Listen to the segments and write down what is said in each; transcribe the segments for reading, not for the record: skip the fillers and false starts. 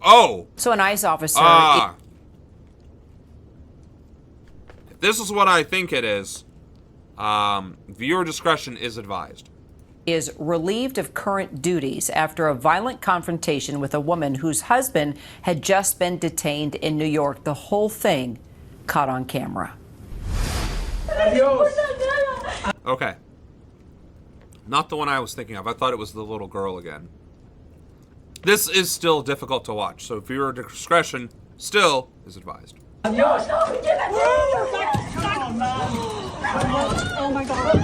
Oh. So an ICE officer... This is what I think it is. Viewer discretion is advised. ...is relieved of current duties after a violent confrontation with a woman whose husband had just been detained in New York. The whole thing caught on camera. Okay. Not the one I was thinking of. I thought it was the little girl again. This is still difficult to watch, so viewer discretion still is advised. Oh my God.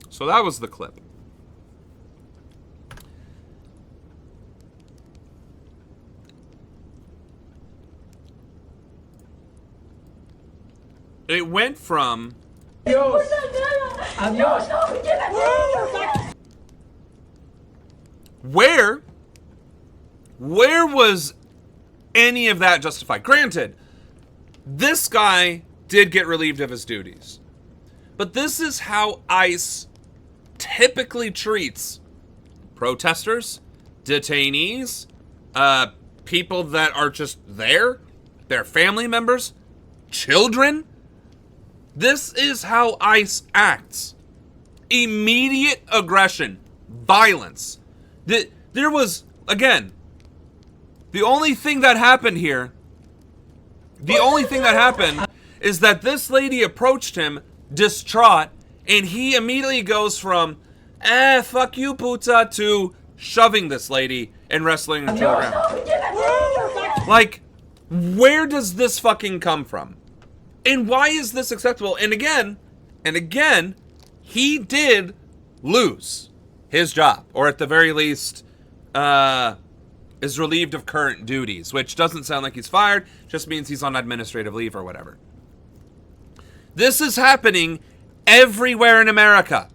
So that was the clip. It went from where was any of that justified? Granted, this guy did get relieved of his duties. But this is how ICE typically treats protesters, detainees, people that are just there, their family members, children. This is how ICE acts. Immediate aggression, violence. There was, again, the only thing that happened here, is that this lady approached him distraught, and he immediately goes from, fuck you, puta, to shoving this lady and wrestling her to the ground. Like, where does this fucking come from? And why is this acceptable? And again, he did lose his job, or at the very least, is relieved of current duties, which doesn't sound like he's fired, just means he's on administrative leave or whatever. This is happening everywhere in America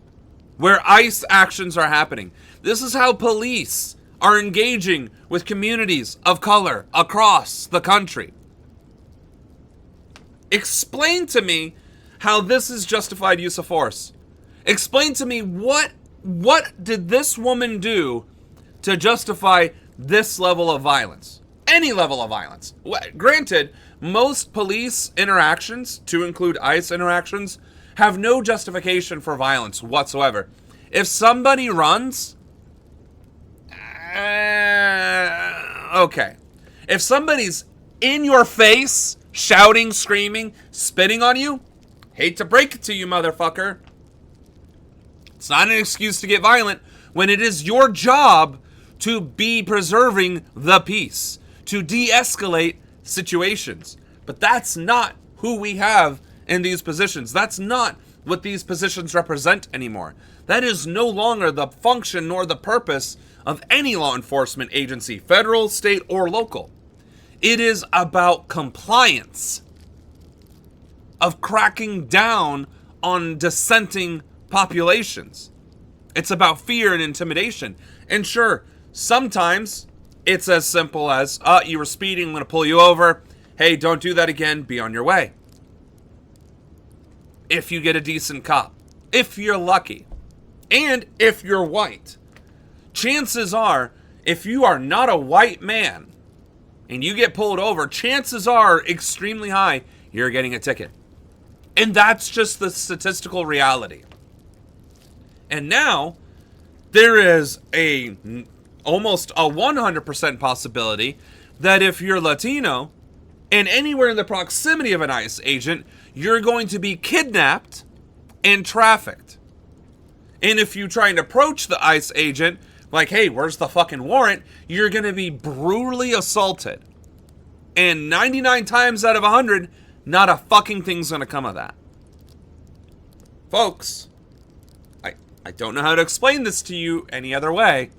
where ICE actions are happening. This is how police are engaging with communities of color across the country. Explain to me how this is justified use of force. Explain to me what did this woman do to justify this level of violence? Any level of violence. Granted, most police interactions, to include ICE interactions, have no justification for violence whatsoever. If somebody runs, okay. If somebody's in your face, shouting, screaming, spitting on you, hate to break it to you, motherfucker, it's not an excuse to get violent when it is your job to be preserving the peace, to de-escalate situations. But that's not who we have in these positions. That's not what these positions represent anymore. That is no longer the function nor the purpose of any law enforcement agency, federal, state, or local. It is about compliance, of cracking down on dissenting populations. It's about fear and intimidation. And sure, sometimes it's as simple as, you were speeding, I'm going to pull you over. Hey, don't do that again, be on your way. If you get a decent cop, if you're lucky, and if you're white. Chances are, if you are not a white man and you get pulled over, chances are extremely high you're getting a ticket. And that's just the statistical reality. And now, there is almost a 100% possibility that if you're Latino and anywhere in the proximity of an ICE agent, you're going to be kidnapped and trafficked. And if you try and approach the ICE agent, like, hey, where's the fucking warrant? You're going to be brutally assaulted. And 99 times out of 100, not a fucking thing's going to come of that. Folks, I don't know how to explain this to you any other way.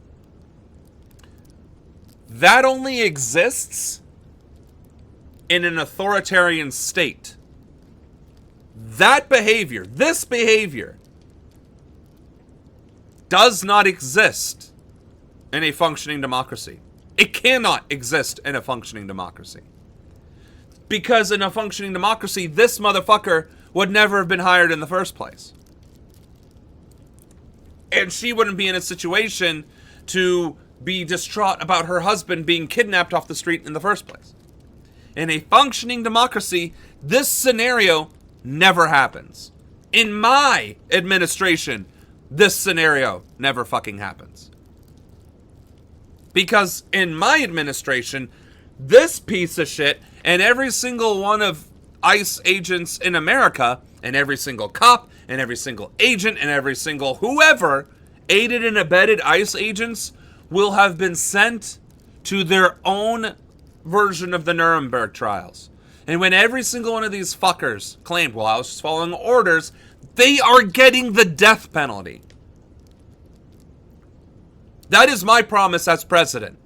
That only exists in an authoritarian state. That behavior, this behavior, does not exist in a functioning democracy. It cannot exist in a functioning democracy. Because in a functioning democracy, this motherfucker would never have been hired in the first place. And she wouldn't be in a situation to be distraught about her husband being kidnapped off the street in the first place. In a functioning democracy, this scenario never happens. In my administration, this scenario never fucking happens. Because in my administration, this piece of shit and every single one of ICE agents in America, and every single cop, and every single agent, and every single whoever aided and abetted ICE agents will have been sent to their own version of the Nuremberg trials. And when every single one of these fuckers claimed, well, I was just following orders, they are getting the death penalty. That is my promise as president.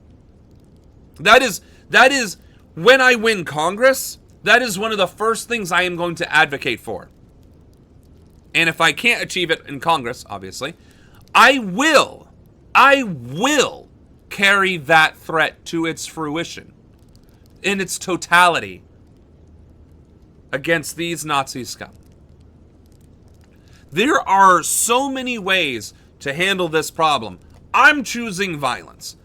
That is when I win Congress, that is one of the first things I am going to advocate for. And if I can't achieve it in Congress, obviously, I will carry that threat to its fruition in its totality against these Nazi scum. There are so many ways to handle this problem. I'm choosing violence.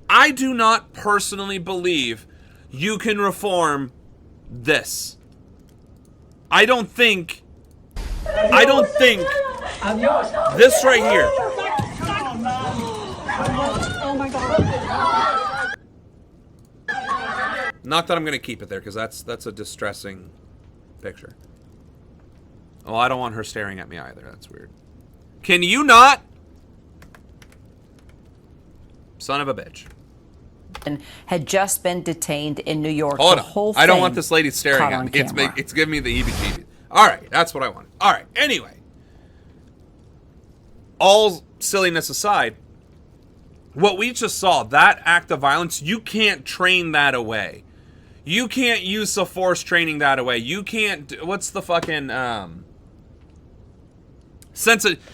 I do not personally believe you can reform this. I don't think this right here. Oh my God. Not that I'm going to keep it there, because that's a distressing picture. Oh, I don't want her staring at me either. That's weird. Can you not? Son of a bitch. And had just been detained in New York. Hold the on. whole I don't thing want this lady staring caught at on me. camera. It's giving me the heebie-jeebies. All right, that's what I wanted. All right, anyway. All silliness aside, what we just saw, that act of violence, you can't train that away. You can't use of force training that away. You can't, what's the fucking,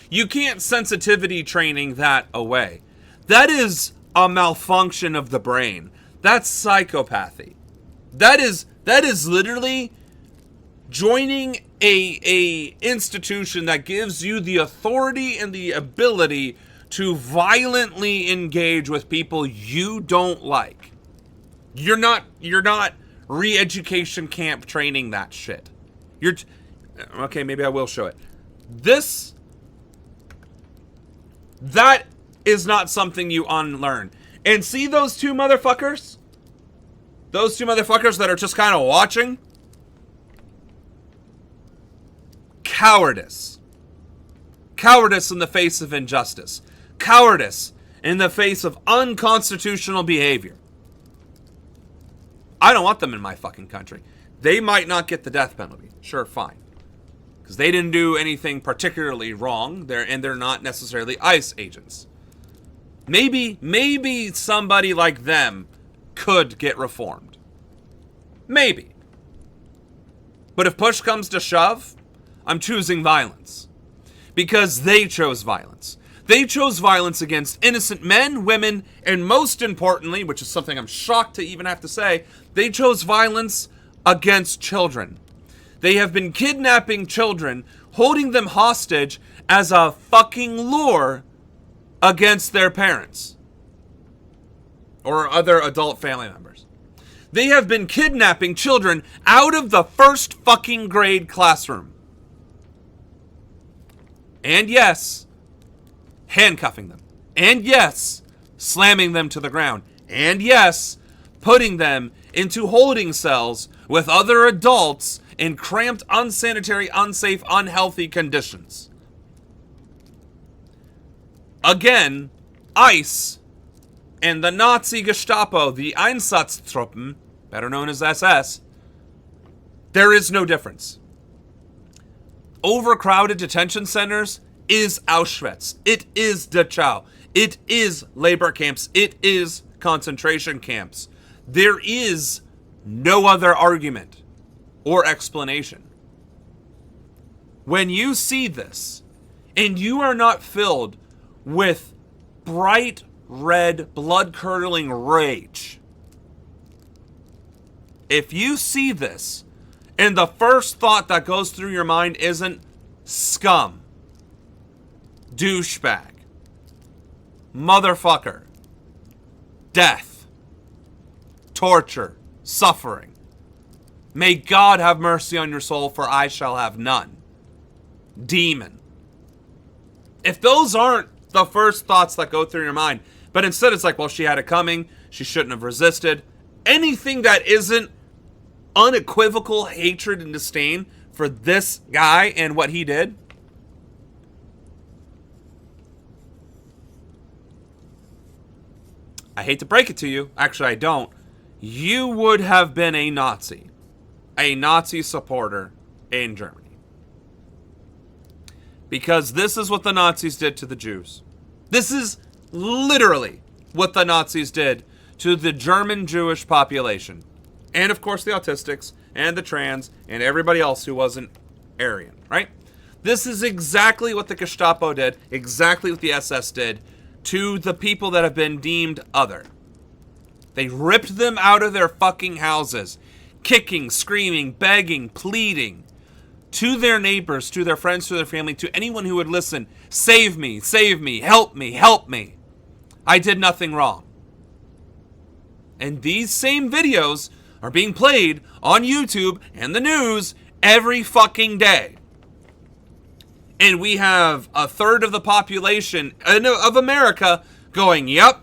you can't sensitivity training that away. That is a malfunction of the brain. That's psychopathy. That is literally joining a institution that gives you the authority and the ability to violently engage with people you don't like. You're not re-education camp training that shit. Okay, maybe I will show it. That is not something you unlearn. And see those two motherfuckers? Those two motherfuckers that are just kind of watching? Cowardice. Cowardice in the face of injustice. Cowardice in the face of unconstitutional behavior. I don't want them in my fucking country. They might not get the death penalty. Sure, fine. Because they didn't do anything particularly wrong. They're not necessarily ICE agents. Maybe somebody like them could get reformed. Maybe. But if push comes to shove, I'm choosing violence. Because they chose violence. They chose violence against innocent men, women, and most importantly, which is something I'm shocked to even have to say, they chose violence against children. They have been kidnapping children, holding them hostage as a fucking lure against their parents or other adult family members. They have been kidnapping children out of the first fucking grade classroom. And yes, handcuffing them. And yes, slamming them to the ground. And yes, putting them into holding cells with other adults in cramped, unsanitary, unsafe, unhealthy conditions. Again, ICE and the Nazi Gestapo, the Einsatztruppen, better known as SS, there is no difference. Overcrowded detention centers is Auschwitz. It is Dachau. It is labor camps. It is concentration camps. There is no other argument or explanation. When you see this, and you are not filled with bright red, blood-curdling rage, if you see this, and the first thought that goes through your mind isn't scum, douchebag, motherfucker, death, torture, suffering. May God have mercy on your soul, for I shall have none. Demon. If those aren't the first thoughts that go through your mind, but instead it's like, well, she had it coming, she shouldn't have resisted. Anything that isn't unequivocal hatred and disdain for this guy and what he did, I hate to break it to you, actually I don't, you would have been a Nazi supporter in Germany. Because this is what the Nazis did to the Jews. This is literally what the Nazis did to the German Jewish population. And of course the autistics and the trans and everybody else who wasn't Aryan, right? This is exactly what the Gestapo did, exactly what the SS did to the people that have been deemed other. They ripped them out of their fucking houses, kicking, screaming, begging, pleading to their neighbors, to their friends, to their family, to anyone who would listen. Save me, help me, help me. I did nothing wrong. And these same videos are being played on YouTube and the news every fucking day. And we have a third of the population of America going, yep,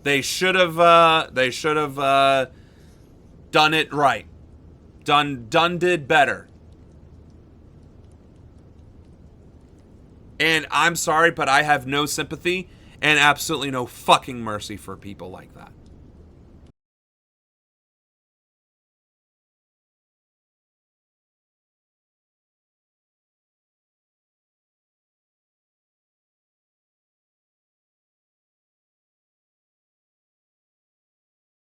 they should have done it right. Did better. And I'm sorry, but I have no sympathy and absolutely no fucking mercy for people like that.